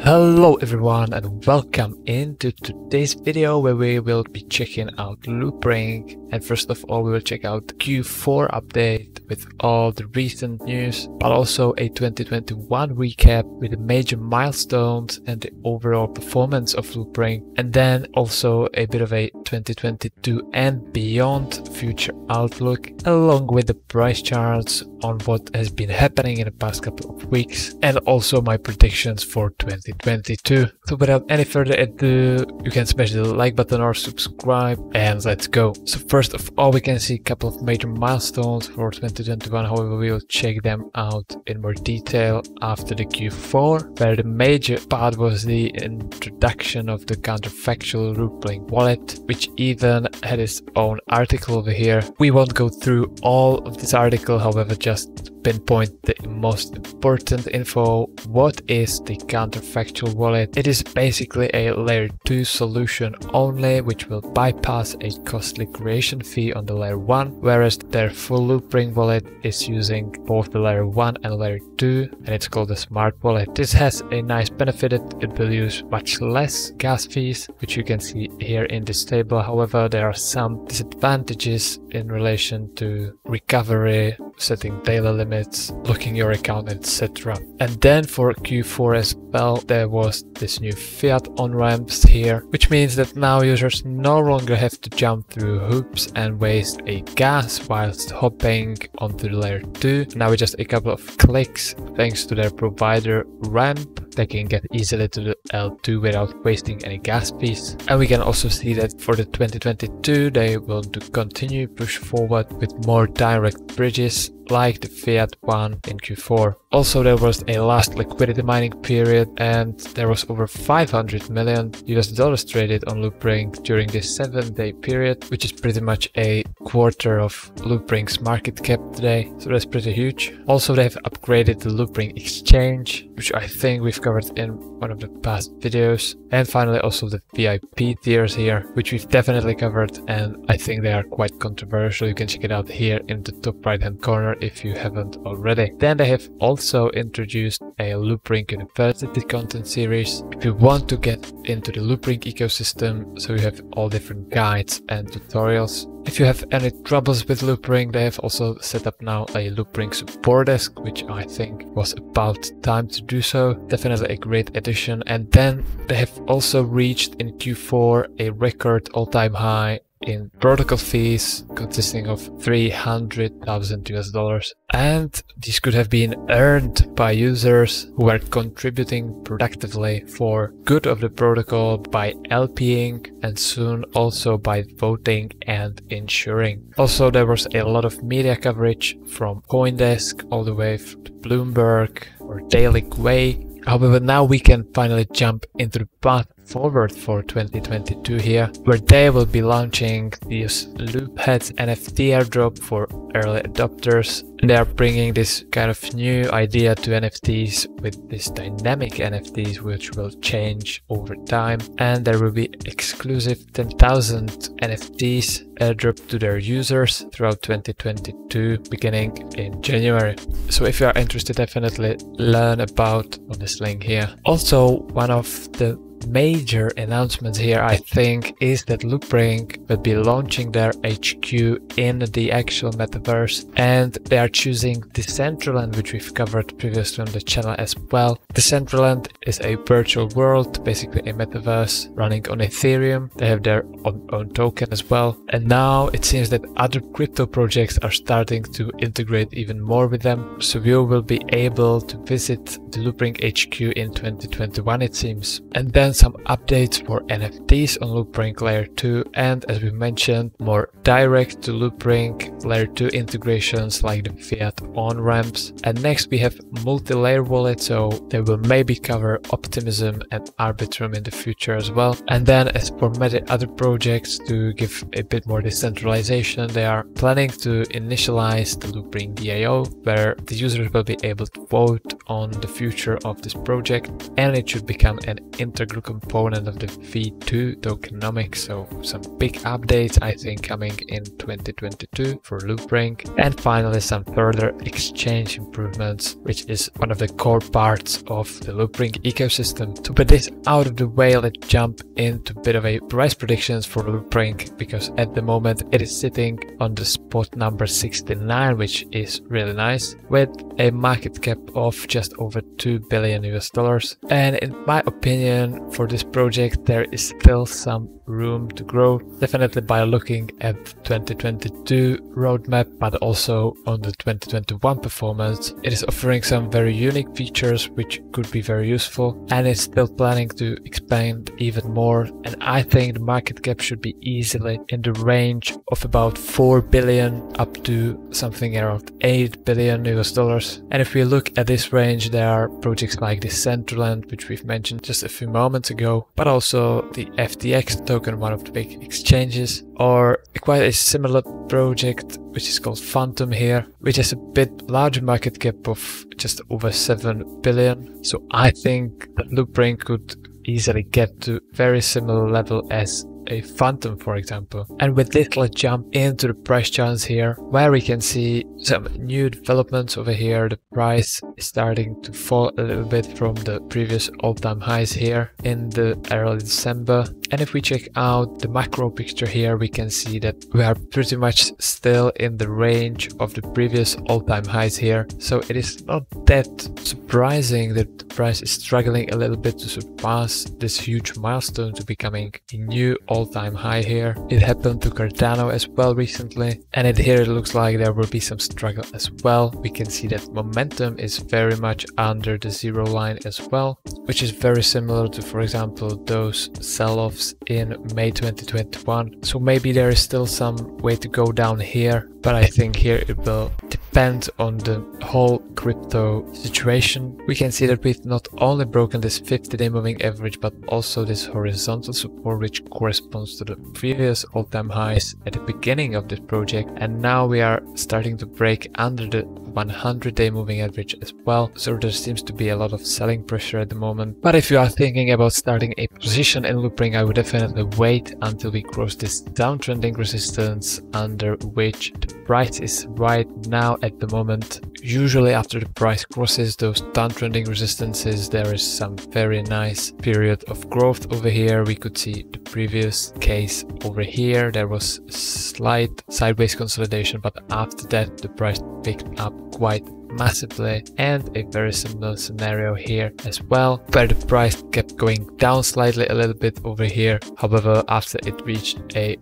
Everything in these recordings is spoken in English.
Hello everyone and welcome into today's video where we will be checking out Loopring. And first of all we will check out the Q4 update with all the recent news, but also a 2021 recap with the major milestones and the overall performance of Loopring, and then also a bit of a 2022 and beyond future outlook, along with the price charts on what has been happening in the past couple of weeks, and also my predictions for 2022. So without any further ado, you can smash the like button or subscribe and let's go. So first of all, we can see a couple of major milestones for 2021. However, we will check them out in more detail after the Q4, where the major part was the introduction of the counterfactual Loopring wallet, which even had its own article over here. We won't go through all of this article, however, just pinpoint the most important info. What is the counterfactual wallet? It is basically a layer 2 solution only, which will bypass a costly creation fee on the layer 1, whereas their full Loopring wallet is using both the layer 1 and layer 2, and it's called a smart wallet. This has a nice benefit that it will use much less gas fees, which you can see here in this table. However, there are some disadvantages in relation to recovery, setting daily limits, locking your account, etc. And then for Q4 as well, there was this new fiat on-ramps here, which means that now users no longer have to jump through hoops and waste a gas whilst hopping onto the layer 2. Now with just a couple of clicks, thanks to their provider ramp, they can get easily to the L2 without wasting any gas fees. And we can also see that for the 2022 they want to continue push forward with more direct bridges like the fiat one in Q4. Also, there was a last liquidity mining period and there was over $500 million traded on Loopring during this 7-day period, which is pretty much a quarter of Loopring's market cap today, so that's pretty huge. Also, they've upgraded the Loopring exchange, which I think we've covered in one of the past videos. And finally also the VIP tiers here, which we've definitely covered, and I think they are quite controversial. You can check it out here in the top right hand corner if you haven't already. Then they have also introduced a Loopring University content series. If you want to get into the Loopring ecosystem, so you have all different guides and tutorials. If you have any troubles with Loopring, they have also set up now a Loopring support desk, which I think was about time to do so. Definitely a great addition. And then they have also reached in Q4 a record all-time high in protocol fees, consisting of $300,000, and these could have been earned by users who were contributing productively for good of the protocol by LPing, and soon also by voting and insuring. Also, there was a lot of media coverage from CoinDesk all the way to Bloomberg or Daily Quay. However, now we can finally jump into the path forward for 2022 here, where they will be launching this Loopheads NFT airdrop for early adopters. And they are bringing this kind of new idea to NFTs with this dynamic NFTs, which will change over time. And there will be exclusive 10,000 NFTs airdrop to their users throughout 2022, beginning in January. So if you are interested, definitely learn about on this link here. Also, one of the major announcements here, I think, is that Loopring will be launching their HQ in the actual metaverse, and they are choosing Decentraland, which we've covered previously on the channel as well. Decentraland is a virtual world, basically a metaverse running on Ethereum. They have their own token as well, and now it seems that other crypto projects are starting to integrate even more with them, so you will be able to visit the Loopring HQ in 2021, it seems. And then some updates for NFTs on Loopring Layer 2, and as we mentioned, more direct to Loopring Layer 2 integrations like the fiat on-ramps. And next we have multi-layer wallets, so they will maybe cover Optimism and Arbitrum in the future as well. And then as for many other projects, to give a bit more decentralization, they are planning to initialize the Loopring DAO, where the users will be able to vote on the future of this project, and it should become an integral component of the V2 tokenomics, so some big updates I think coming in 2022 for Loopring, and finally some further exchange improvements, which is one of the core parts of the Loopring ecosystem. To put this out of the way, let's jump into a bit of a price predictions for Loopring, because at the moment it is sitting on the spot number 69, which is really nice, with a market cap of just over $2 billion US dollars. And in my opinion, for this project there is still some room to grow, definitely by looking at 2022 roadmap, but also on the 2021 performance. It is offering some very unique features which could be very useful, and it's still planning to expand even more, and I think the market cap should be easily in the range of about 4 billion up to something around 8 billion US dollars. And if we look at this range, there are projects like the Decentraland, which we've mentioned just a few moments ago, but also the FTX token, one of the big exchanges, or quite a similar project which is called Phantom here, which has a bit larger market cap of just over 7 billion. So I think that Loopring could easily get to very similar level as a Phantom, for example. And with this, let's jump into the price charts here, where we can see some new developments over here. The price is starting to fall a little bit from the previous all-time highs here in the early December. And if we check out the macro picture here, we can see that we are pretty much still in the range of the previous all-time highs here. So it is not that surprising that the price is struggling a little bit to surpass this huge milestone to becoming a new all-time high here. It happened to Cardano as well recently, and here it looks like there will be some struggle as well. We can see that momentum is very much under the zero line as well, which is very similar to, for example, those sell-offs in May 2021. So maybe there is still some way to go down here, but I think here it will depend on the whole crypto situation. We can see that we've not only broken this 50-day moving average, but also this horizontal support, which corresponds to the previous all-time highs at the beginning of this project. And now we are starting to break under the 100-day moving average as well. So there seems to be a lot of selling pressure at the moment. But if you are thinking about starting a position in Loopring, I would definitely wait until we cross this downtrending resistance under which the price is right now at the moment. Usually after the price crosses those downtrending resistances, there is some very nice period of growth over here. We could see the previous case over here. There was slight sideways consolidation, but after that the price picked up quite massively, and a very similar scenario here as well, where the price kept going down slightly a little bit over here. However, after it reached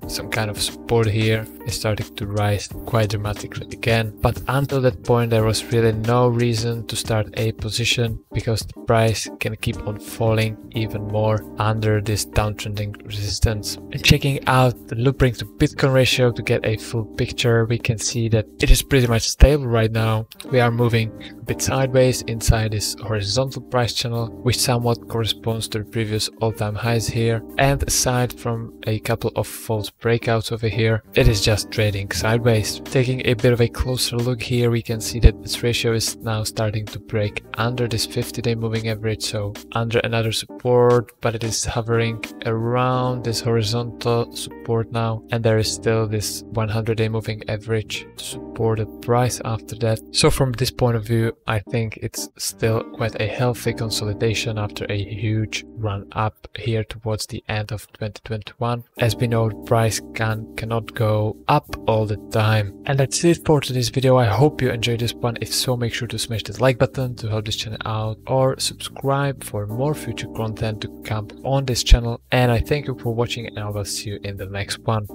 some kind of support here, it started to rise quite dramatically again. But until that point, there was really no reason to start a position, because the price can keep on falling even more under this downtrending resistance. And checking out the Loopring to Bitcoin ratio to get a full picture, we can see that it is pretty much stable right now. We are moving a bit sideways inside this horizontal price channel, which somewhat corresponds to the previous all-time highs here. And aside from a couple of false breakouts over here, it is just trading sideways. Taking a bit of a closer look here, we can see that this ratio is now starting to break under this 50-day moving average, so under another support, but it is hovering around this horizontal support now, and there is still this 100-day moving average to support the price after that. So from this point of view, I think it's still quite a healthy consolidation after a huge run up here towards the end of 2021. As we know, the price cannot go up all the time. And that's it for today's video. I hope you enjoyed this one. If so, make sure to smash the like button to help this channel out, or subscribe for more future content to come on this channel. And I thank you for watching, and I will see you in the next one.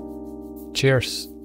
Cheers!